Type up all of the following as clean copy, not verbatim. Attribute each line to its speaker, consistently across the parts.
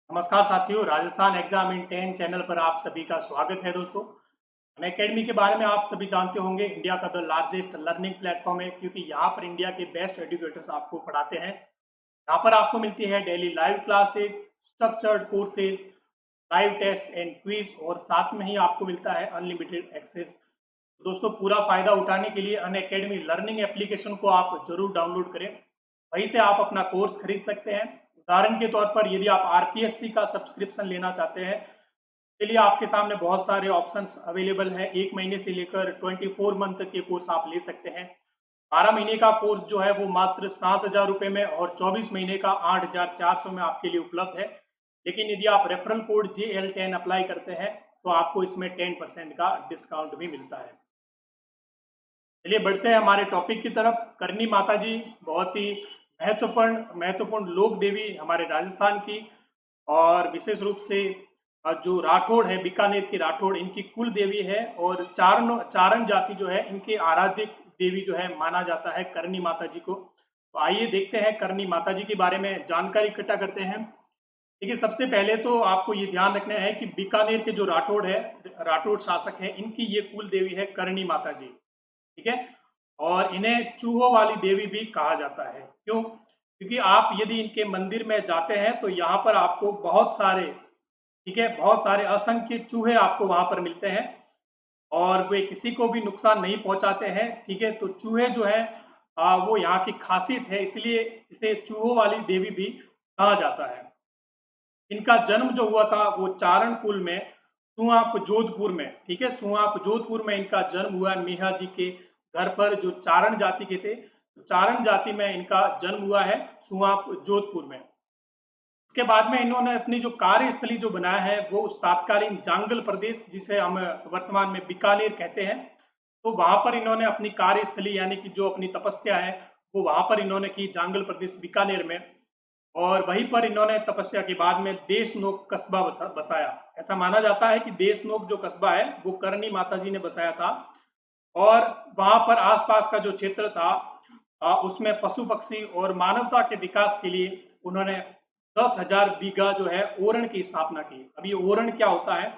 Speaker 1: नमस्कार साथियों, Rajasthan exam in 10 channel पर आप सभी का स्वागत है। दोस्तों, अनअकैडमी के बारे में आप सभी जानते होंगे। इंडिया का द लार्जेस्ट लर्निंग प्लेटफॉर्म है, क्योंकि यहाँ पर इंडिया के बेस्ट एजुकेटर्स आपको पढ़ाते हैं। यहाँ पर आपको मिलती है daily live classes, structured courses, live test and quiz, और साथ में ही आपको मिलता है अनलिमिटेड एक्सेस। दोस्तों, पूरा फायदा उठाने के लिए अनअकैडमी लर्निंग एप्लीकेशन को आप जरूर डाउनलोड करें। वहीं से आप अपना कोर्स खरीद सकते हैं। उदाहरण के तौर पर यदि आप आरपीएससी का सब्सक्रिप्शन लेना चाहते हैं, चलिए आपके सामने बहुत सारे ऑप्शंस अवेलेबल है। 1 महीने से लेकर 24 मंथ तक के कोर्स आप ले सकते हैं। 12 महीने का कोर्स जो है वो मात्र 7,000 रुपये में, और 24 महीने का 8,400 में आपके लिए उपलब्ध है। लेकिन यदि आप रेफरल कोड JL10 अप्लाई करते हैं तो आपको इसमें 10% का डिस्काउंट भी मिलता है। चलिए बढ़ते हैं हमारे टॉपिक की तरफ। करनी माता जी बहुत ही महत्वपूर्ण लोक देवी हमारे राजस्थान की, और विशेष रूप से जो राठौड़ है, बीकानेर की राठौड़ इनकी कुल देवी है, और चारण जाति जो है इनके आराध्य देवी जो है माना जाता है करनी माता जी को। तो आइए देखते हैं करनी माता जी के बारे में जानकारी इकट्ठा करते हैं। देखिए, सबसे पहले तो आपको ये ध्यान रखना है कि बीकानेर के जो राठौड़ शासक है, इनकी ये कुल देवी है करनी माता जी। ठीक है, और इन्हें चूहों वाली देवी भी कहा जाता है। क्यों? क्योंकि आप यदि इनके मंदिर में जाते हैं तो यहाँ पर आपको बहुत सारे, ठीक है, बहुत सारे असंख्य चूहे आपको वहां पर मिलते हैं, और वे किसी को भी नुकसान नहीं पहुंचाते हैं। ठीक है, तो चूहे जो है वो यहाँ की खासियत है, इसलिए इसे चूहों वाली देवी भी कहा जाता है। इनका जन्म जो हुआ था वो चारण कुल में सुआप जोधपुर में, ठीक है, सुआप जोधपुर में इनका जन्म हुआ। मीहा जी के घर पर जो चारण जाति के थे, तो चारण जाति में इनका जन्म हुआ है सुआप जोधपुर में। इसके बाद में इन्होंने अपनी जो कार्यस्थली जो बनाया है वो उस तात्कालीन जांगल प्रदेश, जिसे हम वर्तमान में बीकानेर कहते हैं, तो वहां पर इन्होंने अपनी कार्यस्थली यानी कि जो अपनी तपस्या है वो वहां पर इन्होंने की, जांगल प्रदेश बीकानेर में। और वहीं पर इन्होंने तपस्या के बाद में देशनोक कस्बा बसाया। ऐसा माना जाता है कि देशनोक जो कस्बा है वो करनी माता जी ने बसाया था, और वहां पर आसपास का जो क्षेत्र था उसमें पशु पक्षी और मानवता के विकास के लिए उन्होंने 10,000 बीघा जो है ओरण की स्थापना की। अब ये ओरण क्या होता है?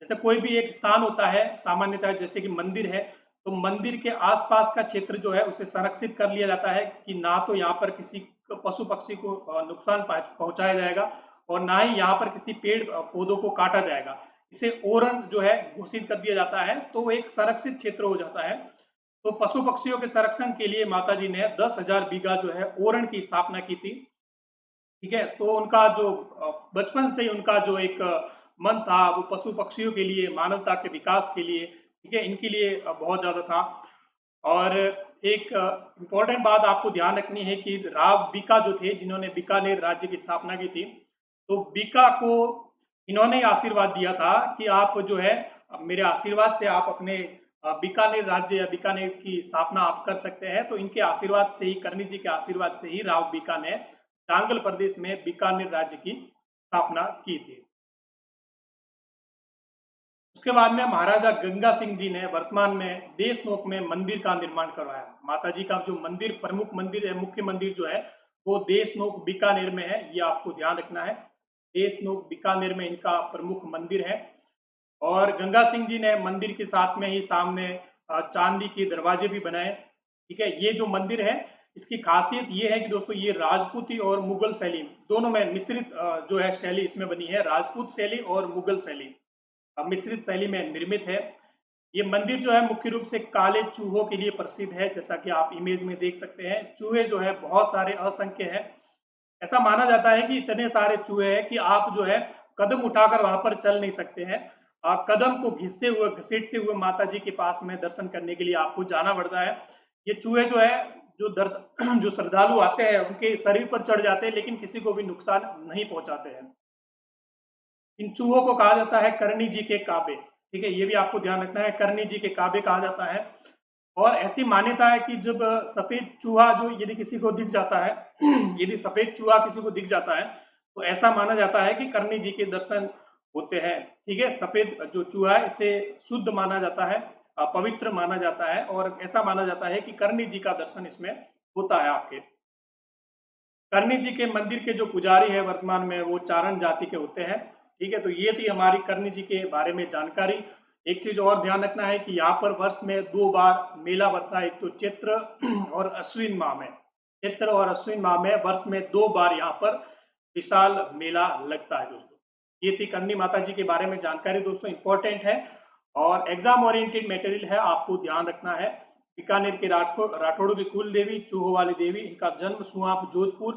Speaker 1: जैसे कोई भी एक स्थान होता है सामान्यतः, जैसे कि मंदिर है, तो मंदिर के आसपास का क्षेत्र जो है उसे संरक्षित कर लिया जाता है कि ना तो यहाँ पर किसी पशु पक्षी को नुकसान पहुंचाया जाएगा, और ना ही यहाँ पर किसी पेड़ पौधों को काटा जाएगा। इसे ओरण जो है घोषित कर दिया जाता है, तो वो एक संरक्षित क्षेत्र हो जाता है। तो पशु पक्षियों के संरक्षण के लिए माता जी ने 10,000 बीघा जो है ओरण की स्थापना की थी। ठीक है, तो उनका जो बचपन से ही उनका जो एक मन था वो पशु पक्षियों के लिए, मानवता के विकास के लिए, ठीक है, इनके लिए बहुत ज़्यादा था। और एक इम्पॉर्टेंट बात आपको ध्यान रखनी है कि राव बीका जो थे, जिन्होंने बीकानेर राज्य की स्थापना की थी, तो बीका को इन्होंने आशीर्वाद दिया था कि आप जो है मेरे आशीर्वाद से आप अपने बीकानेर राज्य या बीकानेर की स्थापना आप कर सकते हैं। तो इनके आशीर्वाद से ही, करनी जी के आशीर्वाद से ही राव बीका ने जांगल प्रदेश में बीकानेर राज्य की स्थापना की थी। उसके बाद में महाराजा गंगा सिंह जी ने वर्तमान में देशनोक में मंदिर का निर्माण करवाया। माता जी का जो मंदिर, प्रमुख मंदिर है, मुख्य मंदिर जो है वो देशनोक बीकानेर में है, ये आपको ध्यान रखना है। देशनोक बीकानेर में इनका प्रमुख मंदिर है। और गंगा सिंह जी ने मंदिर के साथ में ही सामने चांदी के दरवाजे भी बनाए। ठीक है, ये जो मंदिर है इसकी खासियत ये है कि दोस्तों ये राजपूती और मुगल शैली दोनों में मिश्रित जो है शैली इसमें बनी है। राजपूत शैली और मुगल शैली मिश्रित शैली में निर्मित है। ये मंदिर जो है मुख्य रूप से काले चूहों के लिए प्रसिद्ध है, जैसा कि आप इमेज में देख सकते हैं। चूहे जो है बहुत सारे, असंख्य हैं। ऐसा माना जाता है कि इतने सारे चूहे हैं कि आप जो है कदम उठाकर वहां पर चल नहीं सकते हैं। कदम को घिसते हुए, घसीटते हुए माता जी के पास में दर्शन करने के लिए आपको जाना पड़ता है। ये चूहे जो है, जो श्रद्धालु आते हैं उनके शरीर पर चढ़ जाते हैं, लेकिन किसी को भी नुकसान नहीं पहुंचाते हैं। इन चूहों को कहा जाता है करनी जी के काबे। ठीक है, ये भी आपको ध्यान रखना है, करनी जी के काबे कहा जाता है। और ऐसी मान्यता है कि जब सफेद चूहा जो यदि किसी को दिख जाता है यदि सफेद चूहा किसी को दिख जाता है तो ऐसा माना जाता है कि करनी जी के दर्शन होते हैं। ठीक है, सफेद जो चूहा है इसे शुद्ध माना जाता है, पवित्र माना जाता है, और ऐसा माना जाता है कि करनी जी का दर्शन इसमें होता है आपके। करनी जी के मंदिर के जो पुजारी है वर्तमान में वो चारण जाति के होते हैं। ठीक है, तो ये थी हमारी करनी जी के बारे में जानकारी। एक चीज और ध्यान रखना है कि यहाँ पर वर्ष में 2 बार मेला बढ़ता है, एक तो चैत्र और अश्विन माह में। चैत्र और अश्विन माह में वर्ष में 2 बार यहाँ पर विशाल मेला लगता है दोस्तों। ये थी करनी माता जी के बारे में जानकारी दोस्तों, इंपॉर्टेंट है और एग्जाम ओरिएंटेड मटेरियल है, आपको ध्यान रखना है। बीकानेर के राठौड़ों की कुल देवी चूहो वाली देवी, इनका जन्म सुआप जोधपुर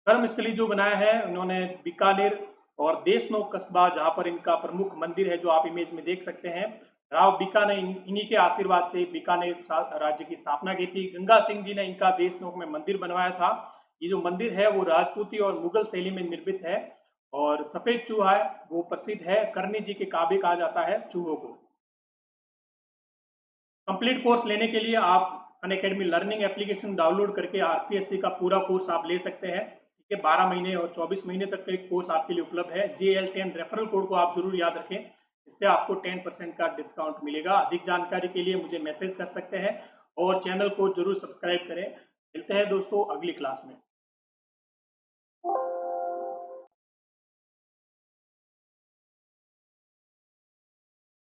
Speaker 1: धर्मस्थली जो बनाया है उन्होंने बीकानेर, और देशनोक कस्बा जहाँ पर इनका प्रमुख मंदिर है जो आप इमेज में देख सकते हैं। राव बीका ने इन्हीं के आशीर्वाद से बीकानेर राज्य की स्थापना की थी। गंगा सिंह जी ने इनका देशनोक में मंदिर बनवाया था। ये जो मंदिर है वो राजपूती और मुगल शैली में निर्मित है और सफेद चूहा है वो प्रसिद्ध है। करनी जी के काबे कहा जाता है चूहों को। कंप्लीट कोर्स लेने के लिए आप अनअकैडमी लर्निंग एप्लीकेशन डाउनलोड करके आरपीएससी का पूरा कोर्स आप ले सकते हैं। ठीक है, 12 महीने और 24 महीने तक का एक कोर्स आपके लिए उपलब्ध है। JL10 रेफरल कोड को आप जरूर याद रखें, इससे आपको 10% का डिस्काउंट मिलेगा। अधिक जानकारी के लिए मुझे मैसेज कर सकते हैं और चैनल को जरूर सब्सक्राइब करें। मिलते हैं दोस्तों अगली क्लास में।